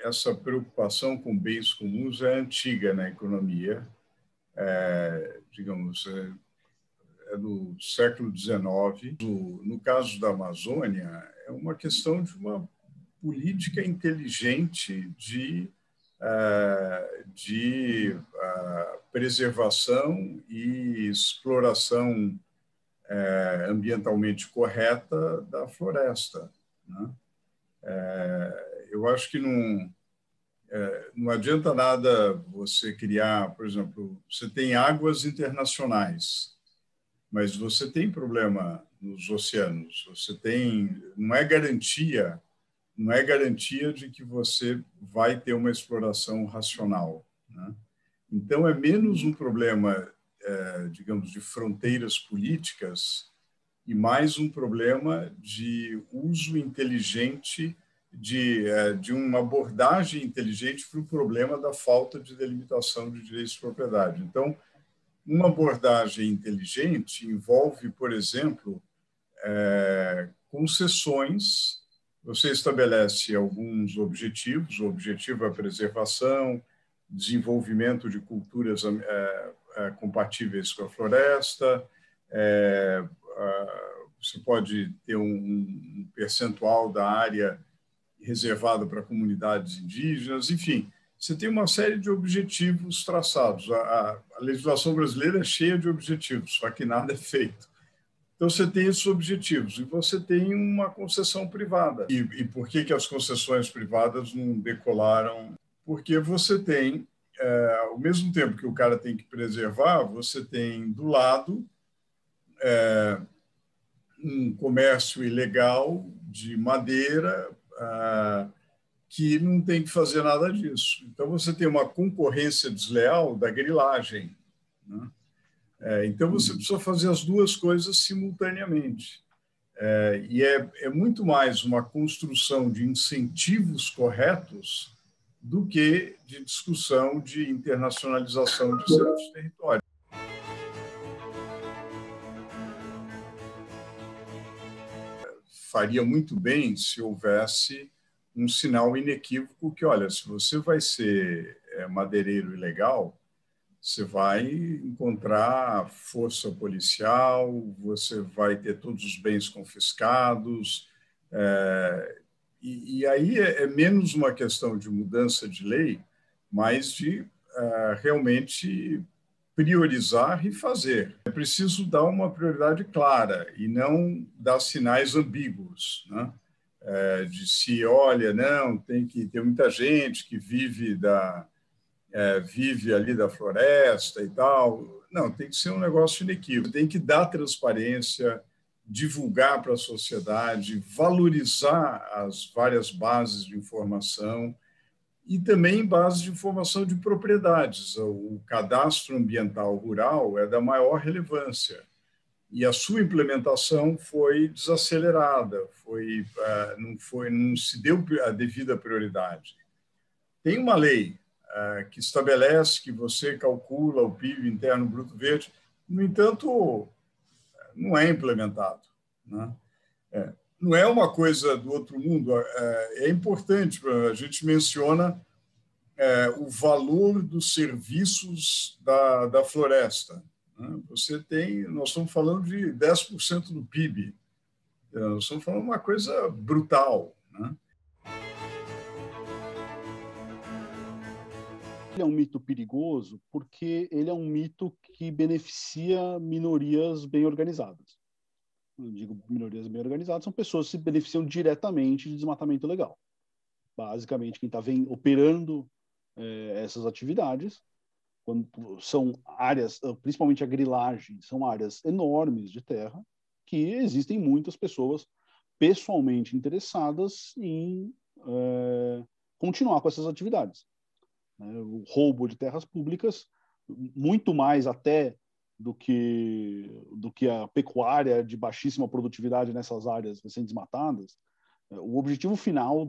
essa preocupação com bens comuns é antiga na economia, digamos, é do século XIX. No caso da Amazônia, é uma questão de uma política inteligente de preservação e exploração ambientalmente correta da floresta, né? Eu acho que não adianta nada você criar, por exemplo, você tem águas internacionais, mas você tem problema nos oceanos. Você tem, não é garantia de que você vai ter uma exploração racional, né? Então é menos um problema, digamos, de fronteiras políticas e mais um problema de uso inteligente de uma abordagem inteligente para o problema da falta de delimitação de direitos de propriedade. Então, uma abordagem inteligente envolve, por exemplo, concessões. Você estabelece alguns objetivos. O objetivo é a preservação, desenvolvimento de culturas compatíveis com a floresta. Você pode ter um percentual da área reservada para comunidades indígenas. Enfim, você tem uma série de objetivos traçados. A legislação brasileira é cheia de objetivos, só que nada é feito. Então, você tem esses objetivos e você tem uma concessão privada. E por que as concessões privadas não decolaram? Porque você tem, ao mesmo tempo que o cara tem que preservar, você tem do lado um comércio ilegal de madeira que não tem que fazer nada disso. Então, você tem uma concorrência desleal da grilagem, né? Então, você precisa fazer as duas coisas simultaneamente. E é muito mais uma construção de incentivos corretos do que de discussão de internacionalização de certos territórios. Faria muito bem se houvesse um sinal inequívoco que, olha, se você vai ser madeireiro ilegal, você vai encontrar força policial, você vai ter todos os bens confiscados. E aí é menos uma questão de mudança de lei, mas de realmente priorizar e fazer. É preciso dar uma prioridade clara e não dar sinais ambíguos, né? De se, olha, não, tem muita gente que vive ali da floresta e tal. Não, tem que ser um negócio inequívoco. Tem que dar transparência, divulgar para a sociedade, valorizar as várias bases de informação e também bases de informação de propriedades. O cadastro ambiental rural é da maior relevância e a sua implementação foi desacelerada, não se deu a devida prioridade. Tem uma lei que estabelece que você calcula o PIB interno bruto verde, no entanto, não é implementado, né? Não é uma coisa do outro mundo. É importante, a gente menciona o valor dos serviços da floresta, né? Nós estamos falando de 10% do PIB, nós estamos falando de uma coisa brutal, né? Ele é um mito perigoso porque ele é um mito que beneficia minorias bem organizadas. Eu digo minorias bem organizadas, são pessoas que se beneficiam diretamente de desmatamento legal. Basicamente, quem está operando essas atividades, quando são áreas, principalmente a grilagem, são áreas enormes de terra, que existem muitas pessoas pessoalmente interessadas em continuar com essas atividades. O roubo de terras públicas, muito mais até do que a pecuária de baixíssima produtividade nessas áreas recém-desmatadas. O objetivo final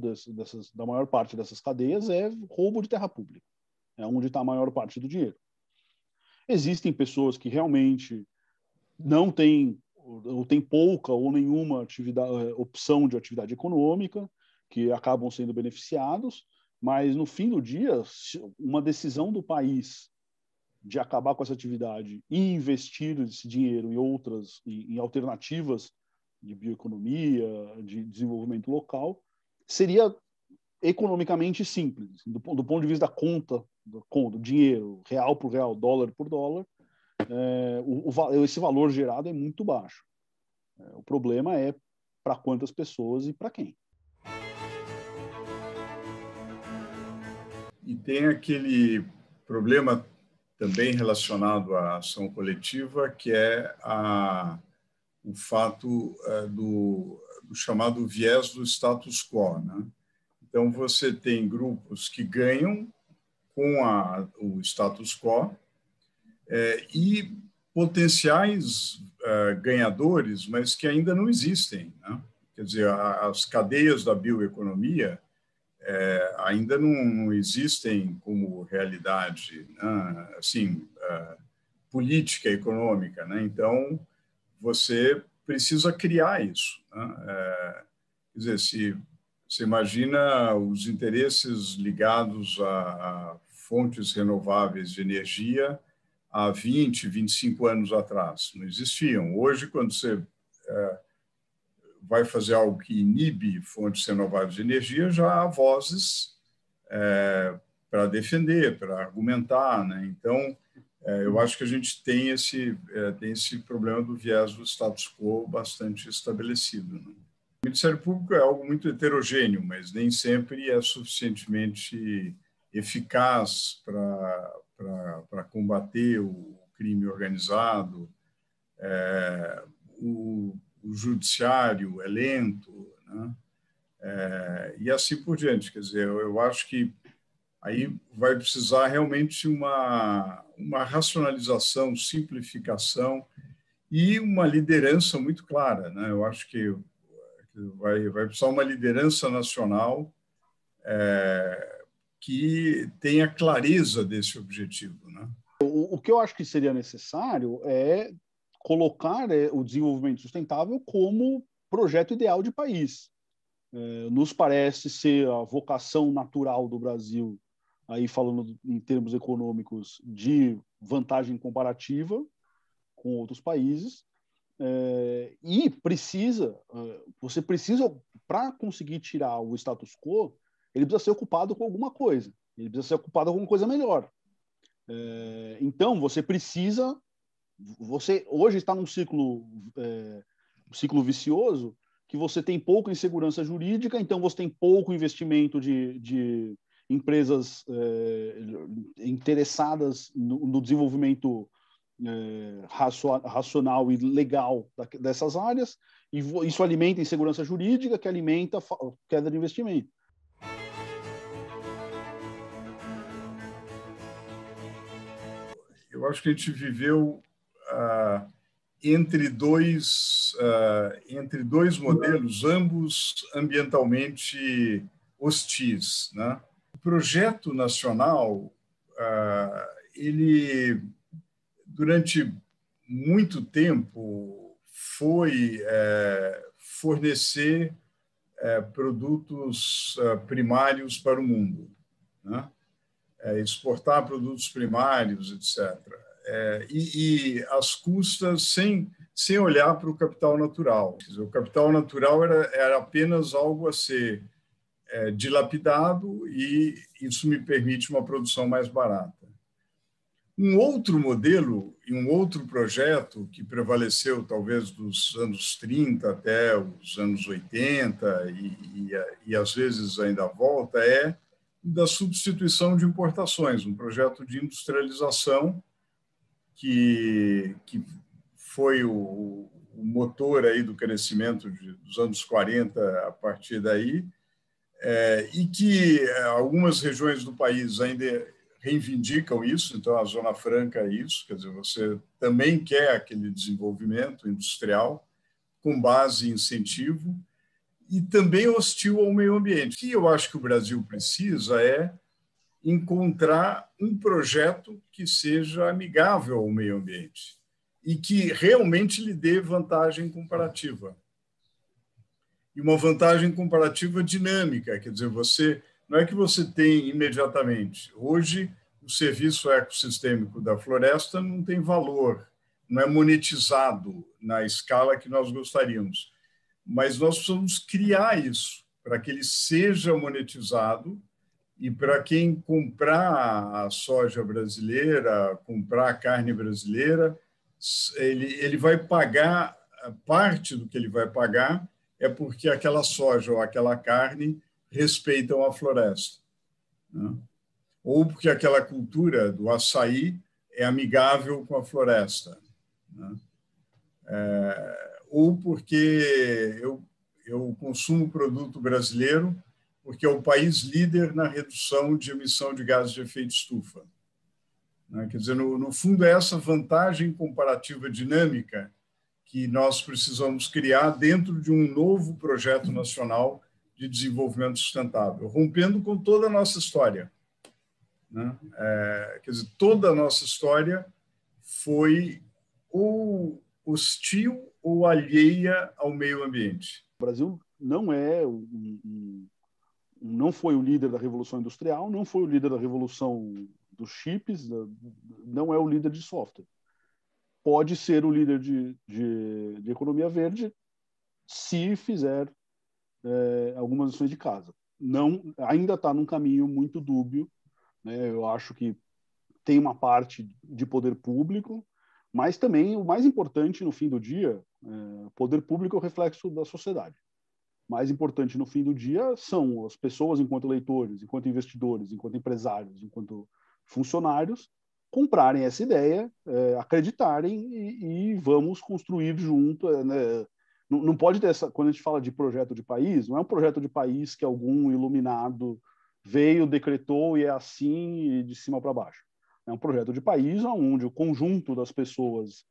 da maior parte dessas cadeias é roubo de terra pública. É onde está a maior parte do dinheiro. Existem pessoas que realmente não têm, ou têm pouca ou nenhuma opção de atividade econômica, que acabam sendo beneficiados, Mas, no fim do dia, uma decisão do país de acabar com essa atividade e investir esse dinheiro em alternativas de bioeconomia, de desenvolvimento local, seria economicamente simples, do ponto de vista da conta, do dinheiro, real por real, dólar por dólar, esse valor gerado é muito baixo. O problema é para quantas pessoas e para quem. E tem aquele problema também relacionado à ação coletiva, que é o fato do chamado viés do status quo, né? Então, você tem grupos que ganham com o status quo e potenciais ganhadores, mas que ainda não existem, né? Quer dizer, as cadeias da bioeconomia ainda não existem como realidade, né? Assim, política econômica, né? Então, você precisa criar isso, né? Quer dizer, se você imagina os interesses ligados a fontes renováveis de energia há 20, 25 anos atrás. Não existiam. Hoje, quando você vai fazer algo que inibe fontes renováveis de energia, já há vozes para defender, para argumentar, né? Então, eu acho que a gente tem esse problema do viés do status quo bastante estabelecido, né? O Ministério Público é algo muito heterogêneo, mas nem sempre é suficientemente eficaz para combater o crime organizado. O judiciário é lento, né? E assim por diante. Quer dizer, eu acho que aí vai precisar realmente uma racionalização, simplificação e uma liderança muito clara, né? Eu acho que vai precisar uma liderança nacional que tenha clareza desse objetivo, né? O que eu acho que seria necessário é colocar o desenvolvimento sustentável como projeto ideal de país. Nos parece ser a vocação natural do Brasil, aí falando em termos econômicos, de vantagem comparativa com outros países. E você precisa, para conseguir tirar o status quo, ele precisa ser ocupado com alguma coisa. Ele precisa ser ocupado com alguma coisa melhor. Então, você hoje está num ciclo vicioso que você tem pouca insegurança jurídica, então você tem pouco investimento de empresas interessadas no desenvolvimento racional e legal dessas áreas, e isso alimenta a insegurança jurídica, que alimenta a queda de investimento. Eu acho que a gente viveu entre dois modelos, ambos ambientalmente hostis, né? O projeto nacional, ele, durante muito tempo, foi fornecer produtos primários para o mundo, né? Exportar produtos primários, etc. E às custas, sem olhar para o capital natural. Quer dizer, o capital natural era apenas algo a ser dilapidado, e isso me permite uma produção mais barata. Um outro modelo e um outro projeto que prevaleceu talvez dos anos 30 até os anos 80 e às vezes ainda volta da substituição de importações, um projeto de industrialização que foi o motor aí do crescimento dos anos 40 a partir daí, e que algumas regiões do país ainda reivindicam isso. Então, a Zona Franca é isso, quer dizer, você também quer aquele desenvolvimento industrial com base em incentivo e também hostil ao meio ambiente. O que eu acho que o Brasil precisa é encontrar um projeto que seja amigável ao meio ambiente e que realmente lhe dê vantagem comparativa. E uma vantagem comparativa dinâmica, quer dizer, você não é que você tem imediatamente. Hoje, o serviço ecossistêmico da floresta não tem valor, não é monetizado na escala que nós gostaríamos. Mas nós precisamos criar isso para que ele seja monetizado e para quem comprar a soja brasileira, comprar a carne brasileira, ele vai pagar, parte do que ele vai pagar é porque aquela soja ou aquela carne respeitam a floresta, né? Ou porque aquela cultura do açaí é amigável com a floresta, né? Ou porque eu consumo produto brasileiro porque é o país líder na redução de emissão de gases de efeito estufa, né? Quer dizer, no fundo, é essa vantagem comparativa dinâmica que nós precisamos criar dentro de um novo projeto nacional de desenvolvimento sustentável, rompendo com toda a nossa história, né? Quer dizer, toda a nossa história foi ou hostil ou alheia ao meio ambiente. O Brasil não é não foi o líder da Revolução Industrial, não foi o líder da Revolução dos chips, não é o líder de software. Pode ser o líder de economia verde se fizer algumas ações de casa. Não, ainda está num caminho muito dúbio, né? Eu acho que tem uma parte de poder público, mas também o mais importante no fim do dia, poder público é o reflexo da sociedade. Mais importante no fim do dia são as pessoas enquanto eleitores, enquanto investidores, enquanto empresários, enquanto funcionários, comprarem essa ideia, acreditarem e vamos construir junto, né? Não pode ter essa, quando a gente fala de projeto de país, não é um projeto de país que algum iluminado veio, decretou e é assim e de cima para baixo. É um projeto de país onde o conjunto das pessoas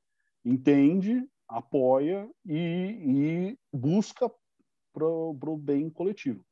entende, apoia e busca para o bem coletivo.